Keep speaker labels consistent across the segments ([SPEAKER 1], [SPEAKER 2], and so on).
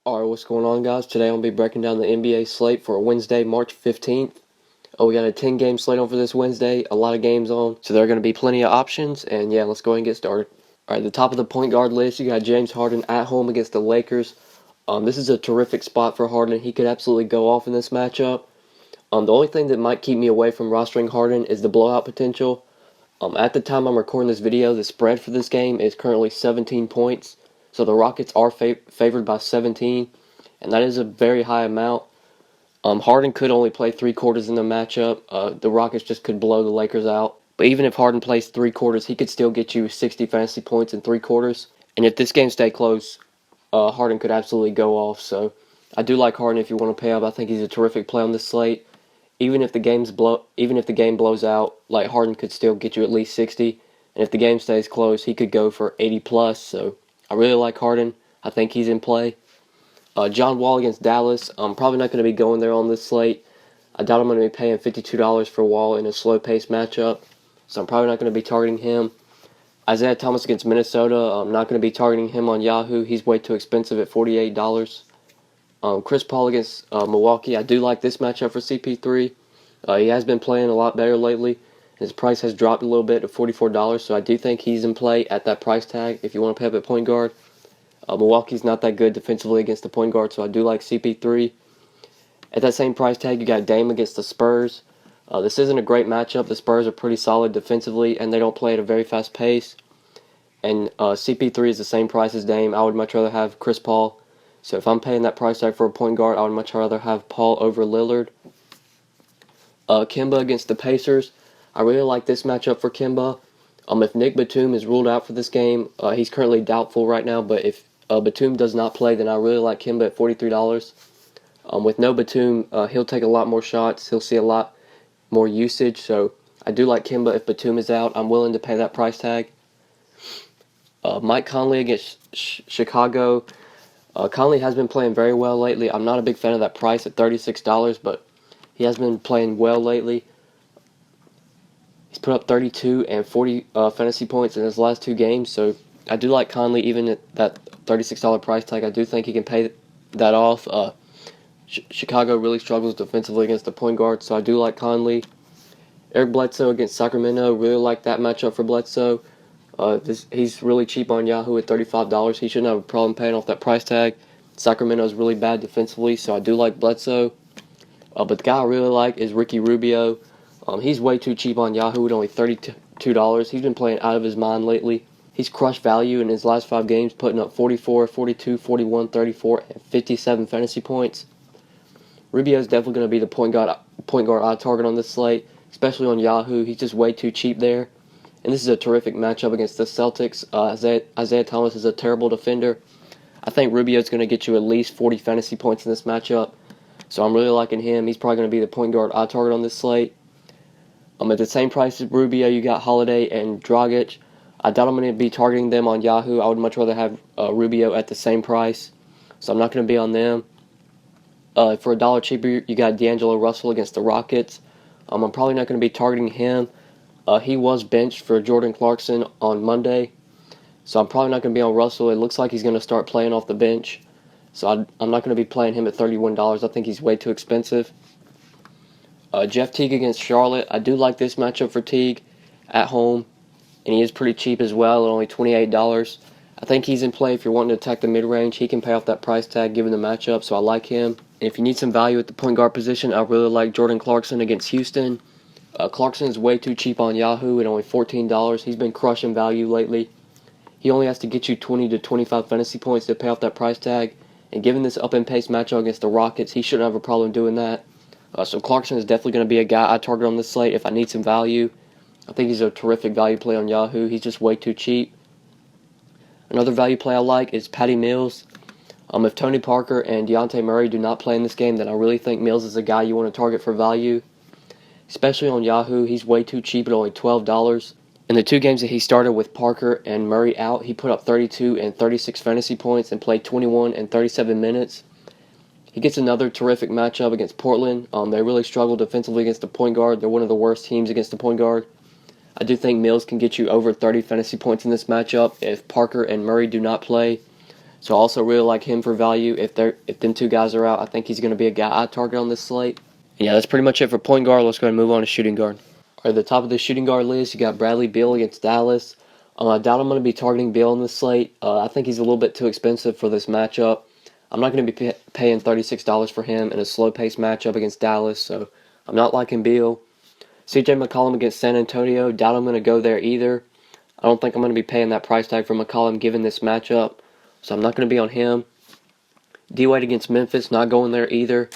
[SPEAKER 1] Alright, what's going on, guys? Today I'm going to be breaking down the NBA slate for Wednesday, March 15th. We got a 10-game slate on for this Wednesday, a lot of games on, so there are going to be plenty of options, and yeah, let's go ahead and get started. Alright, the top of the point guard list, you got James Harden at home against the Lakers. This is a terrific spot for Harden. He could absolutely go off in this matchup. The only thing that might keep me away from rostering Harden is the blowout potential. At the time I'm recording this video, the spread for this game is currently 17 points. So the Rockets are favored by 17, and that is a very high amount. Harden could only play 3/4 in the matchup. The Rockets just could blow the Lakers out. But even if Harden plays 3/4, he could still get you 60 fantasy points in 3/4. And if this game stay close, Harden could absolutely go off. So I do like Harden if you want to pay up. I think he's a terrific play on this slate. Even if the game blows out, like Harden could still get you at least 60. And if the game stays close, he could go for 80 plus. So I really like Harden. I think he's in play. John Wall against Dallas. I'm probably not going to be going there on this slate. I doubt I'm going to be paying $52 for Wall in a slow-paced matchup, so I'm probably not going to be targeting him. Isaiah Thomas against Minnesota. I'm not going to be targeting him on Yahoo. He's way too expensive at $48. Chris Paul against Milwaukee. I do like this matchup for CP3. He has been playing a lot better lately. His price has dropped a little bit to $44, so I do think he's in play at that price tag if you want to pay up at point guard. Milwaukee's not that good defensively against the point guard, so I do like CP3. At that same price tag, you got Dame against the Spurs. This isn't a great matchup. The Spurs are pretty solid defensively, and they don't play at a very fast pace. And CP3 is the same price as Dame. I would much rather have Chris Paul. So if I'm paying that price tag for a point guard, I would much rather have Paul over Lillard. Kemba against the Pacers. I really like this matchup for Kemba. If Nick Batum is ruled out for this game, he's currently doubtful right now, but if Batum does not play, then I really like Kemba at $43. With no Batum, he'll take a lot more shots. He'll see a lot more usage, so I do like Kemba if Batum is out. I'm willing to pay that price tag. Mike Conley against Chicago. Conley has been playing very well lately. I'm not a big fan of that price at $36, but he has been playing well lately. He's put up 32 and 40 fantasy points in his last two games, so I do like Conley even at that $36 price tag. I do think he can pay that off. Chicago really struggles defensively against the point guard, so I do like Conley. Eric Bledsoe against Sacramento, really like that matchup for Bledsoe. He's really cheap on Yahoo at $35. He shouldn't have a problem paying off that price tag. Sacramento is really bad defensively, so I do like Bledsoe. But the guy I really like is Ricky Rubio. He's way too cheap on Yahoo at only $32. He's been playing out of his mind lately. He's crushed value in his last 5 games, putting up 44, 42, 41, 34, and 57 fantasy points. Rubio is definitely going to be the point guard I target on this slate, especially on Yahoo. He's just way too cheap there. And this is a terrific matchup against the Celtics. Isaiah Thomas is a terrible defender. I think Rubio is going to get you at least 40 fantasy points in this matchup. So I'm really liking him. He's probably going to be the point guard I target on this slate. At the same price as Rubio, you got Holiday and Dragic. I doubt I'm going to be targeting them on Yahoo. I would much rather have Rubio at the same price. So I'm not going to be on them. For a dollar cheaper, you got D'Angelo Russell against the Rockets. I'm probably not going to be targeting him. He was benched for Jordan Clarkson on Monday. So I'm probably not going to be on Russell. It looks like he's going to start playing off the bench. So I'm not going to be playing him at $31. I think he's way too expensive. Jeff Teague against Charlotte. I do like this matchup for Teague at home. And he is pretty cheap as well at only $28. I think he's in play if you're wanting to attack the mid-range. He can pay off that price tag given the matchup, so I like him. And if you need some value at the point guard position, I really like Jordan Clarkson against Houston. Clarkson is way too cheap on Yahoo at only $14. He's been crushing value lately. He only has to get you 20 to 25 fantasy points to pay off that price tag. And given this up-and-pace matchup against the Rockets, he shouldn't have a problem doing that. So Clarkson is definitely going to be a guy I target on this slate if I need some value. I think he's a terrific value play on Yahoo. He's just way too cheap. Another value play I like is Patty Mills. If Tony Parker and Dejounte Murray do not play in this game, then I really think Mills is a guy you want to target for value. Especially on Yahoo, he's way too cheap at only $12. In the 2 games that he started with Parker and Murray out, he put up 32 and 36 fantasy points and played 21 and 37 minutes. He gets another terrific matchup against Portland. They really struggle defensively against the point guard. They're one of the worst teams against the point guard. I do think Mills can get you over 30 fantasy points in this matchup if Parker and Murray do not play. So I also really like him for value. If them two guys are out, I think he's going to be a guy I target on this slate. And yeah, that's pretty much it for point guard. Let's go ahead and move on to shooting guard. All right, the top of the shooting guard list, you got Bradley Beal against Dallas. I doubt I'm going to be targeting Beal on this slate. I think he's a little bit too expensive for this matchup. I'm not going to be paying $36 for him in a slow-paced matchup against Dallas, so I'm not liking Beal. CJ McCollum against San Antonio, doubt I'm going to go there either. I don't think I'm going to be paying that price tag for McCollum given this matchup, so I'm not going to be on him. D-Wade against Memphis, not going there either.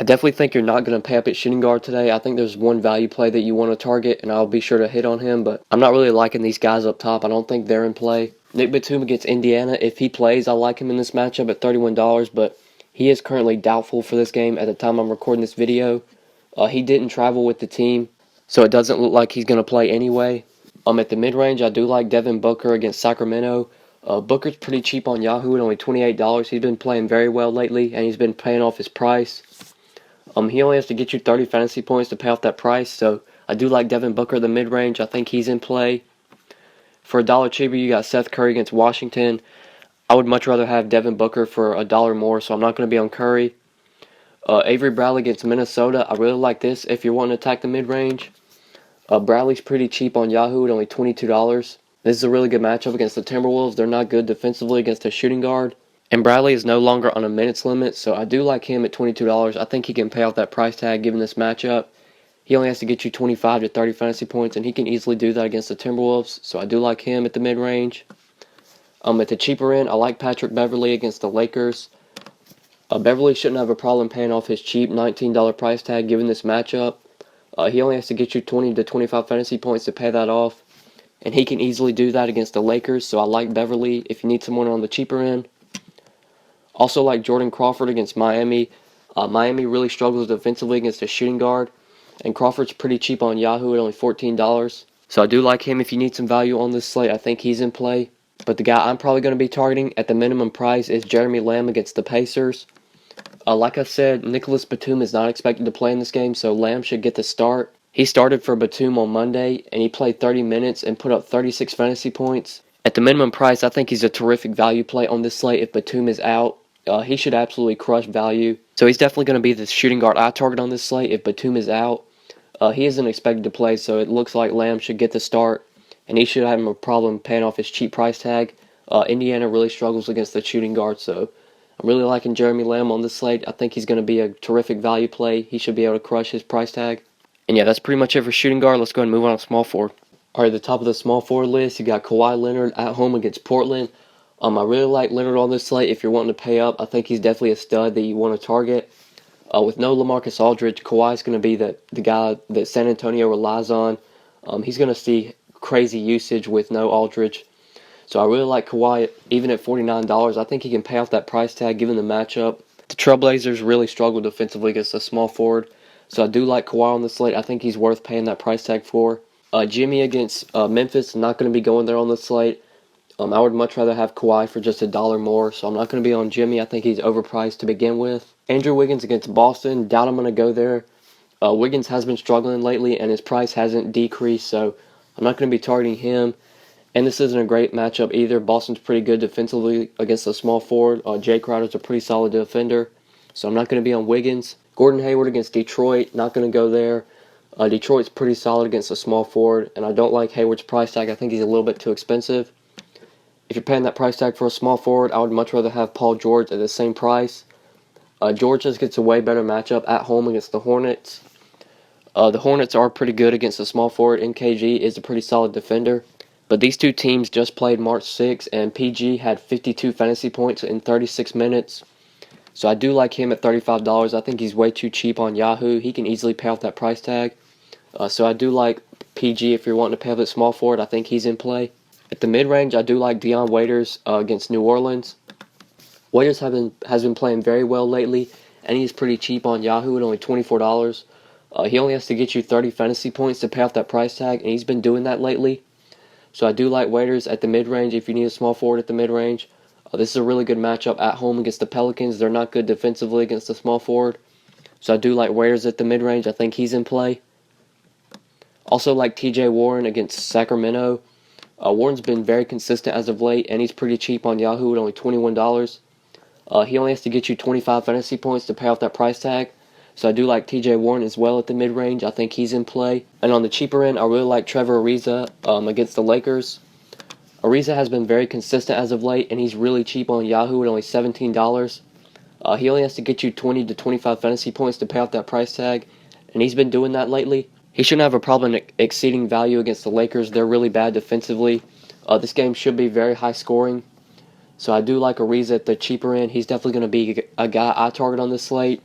[SPEAKER 1] I definitely think you're not going to pay up at shooting guard today. I think there's one value play that you want to target, and I'll be sure to hit on him, but I'm not really liking these guys up top. I don't think they're in play. Nick Batum against Indiana, if he plays, I like him in this matchup at $31, but he is currently doubtful for this game at the time I'm recording this video. He didn't travel with the team, so it doesn't look like he's going to play anyway. At the mid-range, I do like Devin Booker against Sacramento. Booker's pretty cheap on Yahoo at only $28. He's been playing very well lately, and he's been paying off his price. He only has to get you 30 fantasy points to pay off that price, so I do like Devin Booker at the mid-range. I think he's in play. For $1 cheaper, you got Seth Curry against Washington. I would much rather have Devin Booker for $1 more, so I'm not going to be on Curry. Avery Bradley against Minnesota. I really like this if you're wanting to attack the mid-range. Bradley's pretty cheap on Yahoo at only $22. This is a really good matchup against the Timberwolves. They're not good defensively against a shooting guard. And Bradley is no longer on a minutes limit, so I do like him at $22. I think he can pay off that price tag given this matchup. He only has to get you 25 to 30 fantasy points, and he can easily do that against the Timberwolves, so I do like him at the mid-range. At the cheaper end, I like Patrick Beverley against the Lakers. Beverley shouldn't have a problem paying off his cheap $19 price tag given this matchup. He only has to get you 20 to 25 fantasy points to pay that off, and he can easily do that against the Lakers, so I like Beverley if you need someone on the cheaper end. Also like Jordan Crawford against Miami. Miami really struggles defensively against a shooting guard, and Crawford's pretty cheap on Yahoo at only $14. So I do like him if you need some value on this slate. I think he's in play. But the guy I'm probably going to be targeting at the minimum price is Jeremy Lamb against the Pacers. Like I said, Nicholas Batum is not expected to play in this game, so Lamb should get the start. He started for Batum on Monday, and he played 30 minutes and put up 36 fantasy points. At the minimum price, I think he's a terrific value play on this slate if Batum is out. He should absolutely crush value. So he's definitely going to be the shooting guard I target on this slate if Batum is out. He isn't expected to play, so it looks like Lamb should get the start, and he should have a problem paying off his cheap price tag. Indiana really struggles against the shooting guard, so I'm really liking Jeremy Lamb on this slate. I think he's going to be a terrific value play. He should be able to crush his price tag. And yeah, that's pretty much it for shooting guard. Let's go ahead and move on to small forward. All right, at the top of the small forward list, you got Kawhi Leonard at home against Portland. I really like Leonard on this slate. If you're wanting to pay up, I think he's definitely a stud that you want to target. With no LaMarcus Aldridge, Kawhi's going to be the guy that San Antonio relies on. He's going to see crazy usage with no Aldridge. So I really like Kawhi, even at $49. I think he can pay off that price tag given the matchup. The Trailblazers really struggle defensively against a small forward. So I do like Kawhi on the slate. I think he's worth paying that price tag for. Jimmy against Memphis, not going to be going there on the slate. I would much rather have Kawhi for just $1 more, so I'm not going to be on Jimmy. I think he's overpriced to begin with. Andrew Wiggins against Boston, doubt I'm going to go there. Wiggins has been struggling lately, and his price hasn't decreased, so I'm not going to be targeting him. And this isn't a great matchup either. Boston's pretty good defensively against a small forward. Jay Crowder's a pretty solid defender, so I'm not going to be on Wiggins. Gordon Hayward against Detroit, not going to go there. Detroit's pretty solid against a small forward, and I don't like Hayward's price tag. I think he's a little bit too expensive. If you're paying that price tag for a small forward, I would much rather have Paul George at the same price. George just gets a way better matchup at home against the Hornets. The Hornets are pretty good against the small forward. NKG is a pretty solid defender. But these two teams just played March 6th, and PG had 52 fantasy points in 36 minutes. So I do like him at $35. I think he's way too cheap on Yahoo. He can easily pay off that price tag. So I do like PG if you're wanting to pay off at small forward. I think he's in play. At the mid-range, I do like Dion Waiters against New Orleans. Waiters has been playing very well lately, and he's pretty cheap on Yahoo at only $24. He only has to get you 30 fantasy points to pay off that price tag, and he's been doing that lately. So I do like Waiters at the mid-range if you need a small forward at the mid-range. This is a really good matchup at home against the Pelicans. They're not good defensively against the small forward. So I do like Waiters at the mid-range. I think he's in play. Also like TJ Warren against Sacramento. Warren's been very consistent as of late, and he's pretty cheap on Yahoo at only $21. He only has to get you 25 fantasy points to pay off that price tag. So I do like TJ Warren as well at the mid-range. I think he's in play. And on the cheaper end, I really like Trevor Ariza against the Lakers. Ariza has been very consistent as of late, and he's really cheap on Yahoo at only $17. He only has to get you 20 to 25 fantasy points to pay off that price tag, and he's been doing that lately. He shouldn't have a problem exceeding value against the Lakers. They're really bad defensively. This game should be very high scoring. So I do like Ariza at the cheaper end. He's definitely going to be a guy I target on this slate.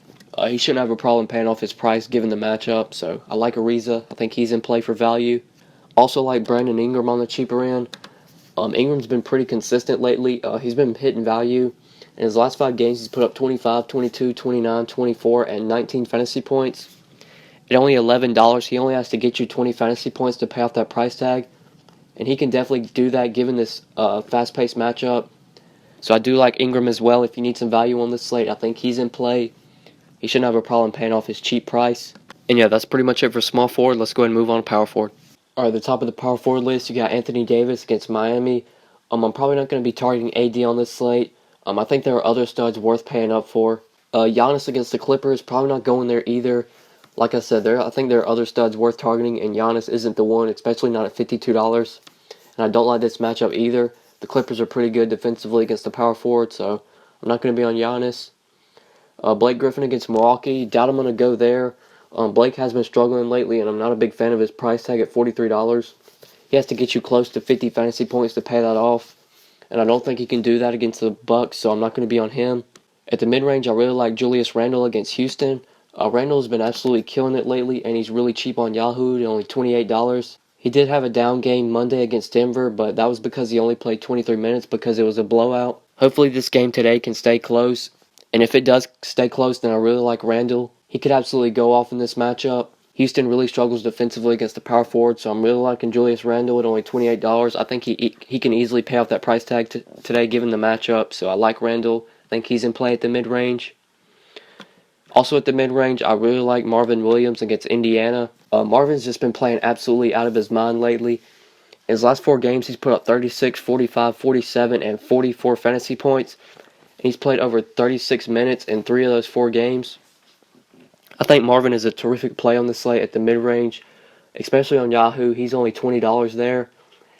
[SPEAKER 1] He shouldn't have a problem paying off his price given the matchup. So I like Ariza. I think he's in play for value. Also like Brandon Ingram on the cheaper end. Ingram's been pretty consistent lately. He's been hitting value. In his last 5 games, he's put up 25, 22, 29, 24, and 19 fantasy points. At only $11, he only has to get you 20 fantasy points to pay off that price tag. And he can definitely do that given this fast-paced matchup. So I do like Ingram as well. If you need some value on this slate, I think he's in play. He shouldn't have a problem paying off his cheap price. And yeah, that's pretty much it for small forward. Let's go ahead and move on to power forward. All right, the top of the power forward list, you got Anthony Davis against Miami. I'm probably not going to be targeting AD on this slate. I think there are other studs worth paying up for. Giannis against the Clippers, probably not going there either. Like I said, I think there are other studs worth targeting, and Giannis isn't the one, especially not at $52. And I don't like this matchup either. The Clippers are pretty good defensively against the power forward, so I'm not going to be on Giannis. Blake Griffin against Milwaukee, doubt I'm going to go there. Blake has been struggling lately, and I'm not a big fan of his price tag at $43. He has to get you close to 50 fantasy points to pay that off, and I don't think he can do that against the Bucks, so I'm not going to be on him. At the mid-range, I really like Julius Randle against Houston. Randle has been absolutely killing it lately, and he's really cheap on Yahoo at only $28. He did have a down game Monday against Denver, but that was because he only played 23 minutes because it was a blowout. Hopefully this game today can stay close, and if it does stay close, then I really like Randle. He could absolutely go off in this matchup. Houston really struggles defensively against the power forward, so I'm really liking Julius Randle at only $28. I think he can easily pay off that price tag today given the matchup, so I like Randle. I think he's in play at the mid-range. Also at the mid-range, I really like Marvin Williams against Indiana. Marvin's just been playing absolutely out of his mind lately. In his last 4 games, he's put up 36, 45, 47, and 44 fantasy points. He's played over 36 minutes in 3 of those 4 games. I think Marvin is a terrific play on the slate at the mid-range, especially on Yahoo. He's only $20 there.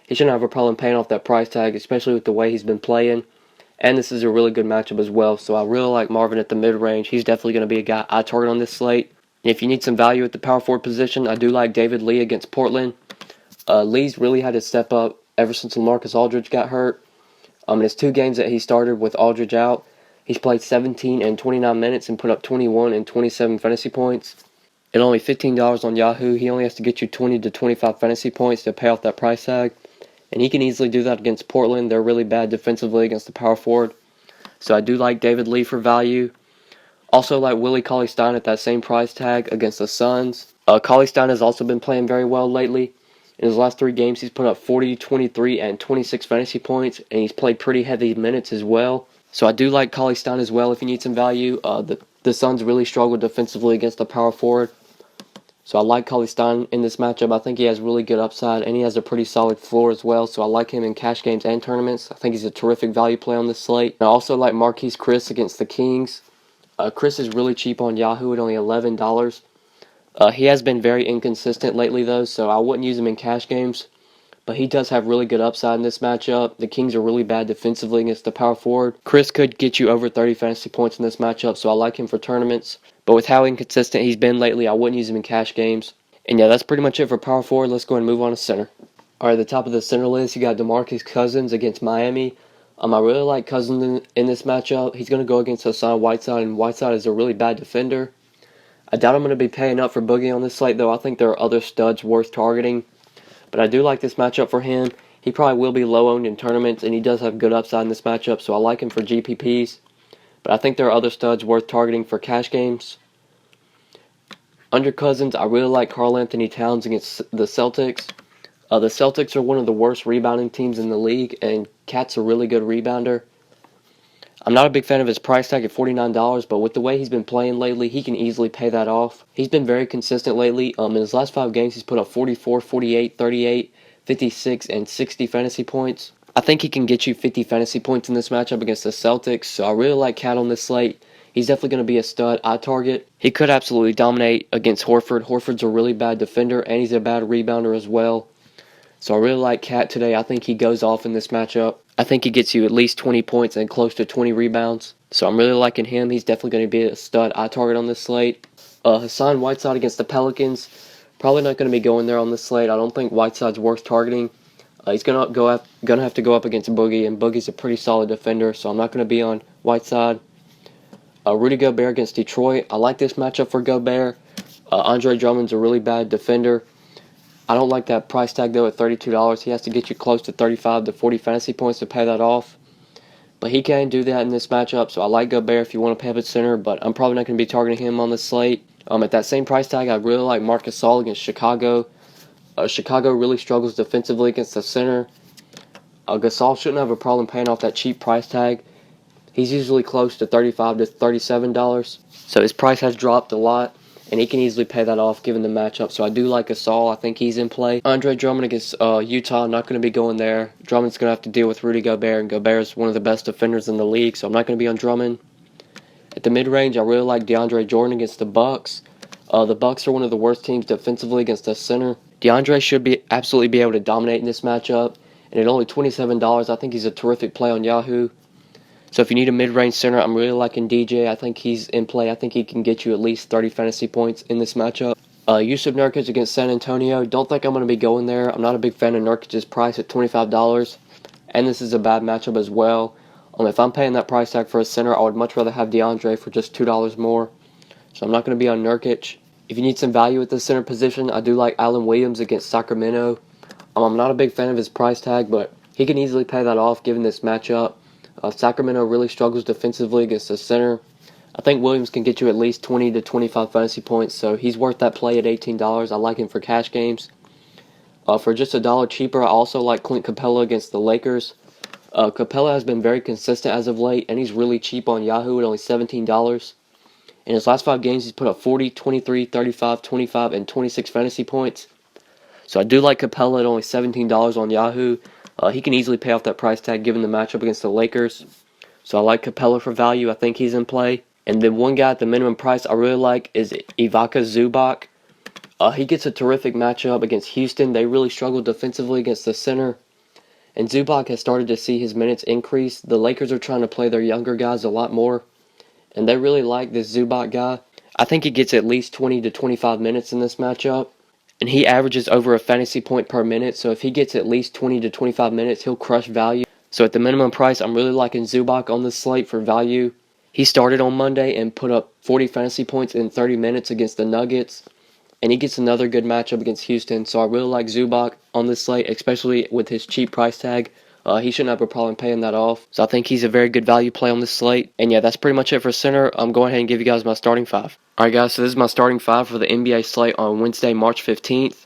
[SPEAKER 1] He shouldn't have a problem paying off that price tag, especially with the way he's been playing. And this is a really good matchup as well, so I really like Marvin at the mid-range. He's definitely going to be a guy I target on this slate. And if you need some value at the power forward position, I do like David Lee against Portland. Lee's really had to step up ever since LaMarcus Aldridge got hurt. In his 2 games that he started with Aldridge out, he's played 17 and 29 minutes and put up 21 and 27 fantasy points. At only $15 on Yahoo, he only has to get you 20 to 25 fantasy points to pay off that price tag. And he can easily do that against Portland. They're really bad defensively against the power forward. So I do like David Lee for value. Also like Willie Cauley-Stein at that same price tag against the Suns. Cauley-Stein has also been playing very well lately. In his last 3 games, he's put up 40, 23, and 26 fantasy points. And he's played pretty heavy minutes as well. So I do like Cauley-Stein as well if you need some value. The Suns really struggle defensively against the power forward. So I like Cauley-Stein in this matchup. I think he has really good upside, and he has a pretty solid floor as well. So I like him in cash games and tournaments. I think he's a terrific value play on this slate. And I also like Marquise Chris against the Kings. Chris is really cheap on Yahoo at only $11. He has been very inconsistent lately, though, so I wouldn't use him in cash games. But he does have really good upside in this matchup. The Kings are really bad defensively against the power forward. Chris could get you over 30 fantasy points in this matchup, so I like him for tournaments. But with how inconsistent he's been lately, I wouldn't use him in cash games. And yeah, that's pretty much it for power forward. Let's go ahead and move on to center. All right, the top of the center list, you got DeMarcus Cousins against Miami. I really like Cousins in this matchup. He's going to go against Hassan Whiteside, and Whiteside is a really bad defender. I doubt I'm going to be paying up for Boogie on this slate, though. I think there are other studs worth targeting. But I do like this matchup for him. He probably will be low-owned in tournaments, and he does have good upside in this matchup, so I like him for GPPs. But I think there are other studs worth targeting for cash games. Under Cousins, I really like Karl Anthony Towns against the Celtics. The Celtics are one of the worst rebounding teams in the league, and Cat's a really good rebounder. I'm not a big fan of his price tag at $49, but with the way he's been playing lately, he can easily pay that off. He's been very consistent lately. In his last 5 games, he's put up 44, 48, 38, 56 and 60 fantasy points. I think he can get you 50 fantasy points in this matchup against the Celtics, so I really like Cat on this slate. He's definitely going to be a stud eye target. He could absolutely dominate against Horford. Horford's a really bad defender, and he's a bad rebounder as well. So I really like Cat today. I think he goes off in this matchup. I think he gets you at least 20 points and close to 20 rebounds. So I'm really liking him. He's definitely going to be a stud eye target on this slate. Hassan Whiteside against the Pelicans. Probably not going to be going there on this slate. I don't think Whiteside's worth targeting. He's going to have to go up against Boogie, and Boogie's a pretty solid defender, so I'm not going to be on Whiteside. Rudy Gobert against Detroit. I like this matchup for Gobert. Andre Drummond's a really bad defender. I don't like that price tag, though, at $32. He has to get you close to 35 to 40 fantasy points to pay that off. But he can do that in this matchup, so I like Gobert if you want to pay up at center, but I'm probably not going to be targeting him on this slate. At that same price tag, I really like Marc Gasol against Chicago. Chicago really struggles defensively against the center. Gasol shouldn't have a problem paying off that cheap price tag. He's usually close to $35 to $37, so his price has dropped a lot, and he can easily pay that off given the matchup. So I do like Gasol. I think he's in play. Andre Drummond against Utah, not going to be going there. Drummond's going to have to deal with Rudy Gobert, and Gobert is one of the best defenders in the league, so I'm not going to be on Drummond. At the mid-range, I really like DeAndre Jordan against the Bucks. The Bucks are one of the worst teams defensively against the center. DeAndre should absolutely be able to dominate in this matchup, and at only $27, I think he's a terrific play on Yahoo. So if you need a mid-range center, I'm really liking DJ. I think he's in play. I think he can get you at least 30 fantasy points in this matchup. Yusuf Nurkic against San Antonio. Don't think I'm going to be going there. I'm not a big fan of Nurkic's price at $25, and this is a bad matchup as well. If I'm paying that price tag for a center, I would much rather have DeAndre for just $2 more. So I'm not going to be on Nurkic. If you need some value at the center position, I do like Allen Williams against Sacramento. I'm not a big fan of his price tag, but he can easily pay that off given this matchup. Sacramento really struggles defensively against the center. I think Williams can get you at least 20 to 25 fantasy points, so he's worth that play at $18. I like him for cash games. For just $1 cheaper, I also like Clint Capella against the Lakers. Capella has been very consistent as of late, and he's really cheap on Yahoo at only $17. In his last 5 games, he's put up 40, 23, 35, 25, and 26 fantasy points. So I do like Capella at only $17 on Yahoo. He can easily pay off that price tag given the matchup against the Lakers. So I like Capella for value. I think he's in play. And then one guy at the minimum price I really like is Ivica Zubac. He gets a terrific matchup against Houston. They really struggle defensively against the center. And Zubac has started to see his minutes increase. The Lakers are trying to play their younger guys a lot more, and they really like this Zubac guy. I think he gets at least 20 to 25 minutes in this matchup, and he averages over a fantasy point per minute, so if he gets at least 20 to 25 minutes, he'll crush value. So at the minimum price, I'm really liking Zubac on this slate for value. He started on Monday and put up 40 fantasy points in 30 minutes against the Nuggets, and he gets another good matchup against Houston, so I really like Zubac on this slate, especially with his cheap price tag. He shouldn't have a problem paying that off, so I think he's a very good value play on this slate. And yeah, that's pretty much it for center. I'm going ahead and give you guys my starting 5. Alright guys, so this is my starting 5 for the NBA slate on Wednesday, March 15th.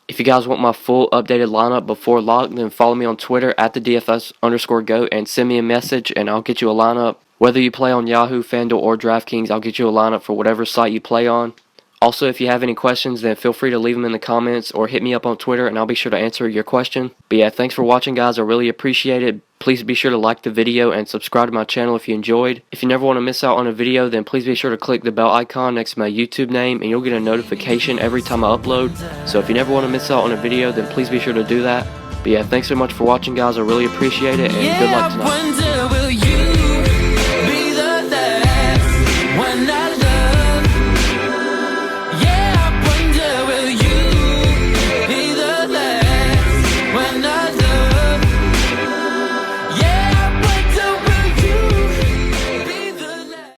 [SPEAKER 1] If you guys want my full updated lineup before lock, then follow me on Twitter at the DFS_GOAT and send me a message and I'll get you a lineup. Whether you play on Yahoo, FanDuel, or DraftKings, I'll get you a lineup for whatever site you play on. Also, if you have any questions, then feel free to leave them in the comments or hit me up on Twitter and I'll be sure to answer your question. But yeah, thanks for watching guys, I really appreciate it. Please be sure to like the video and subscribe to my channel if you enjoyed. If you never want to miss out on a video, then please be sure to click the bell icon next to my YouTube name and you'll get a notification every time I upload. So if you never want to miss out on a video, then please be sure to do that. But yeah, thanks so much for watching guys, I really appreciate it and good luck tonight.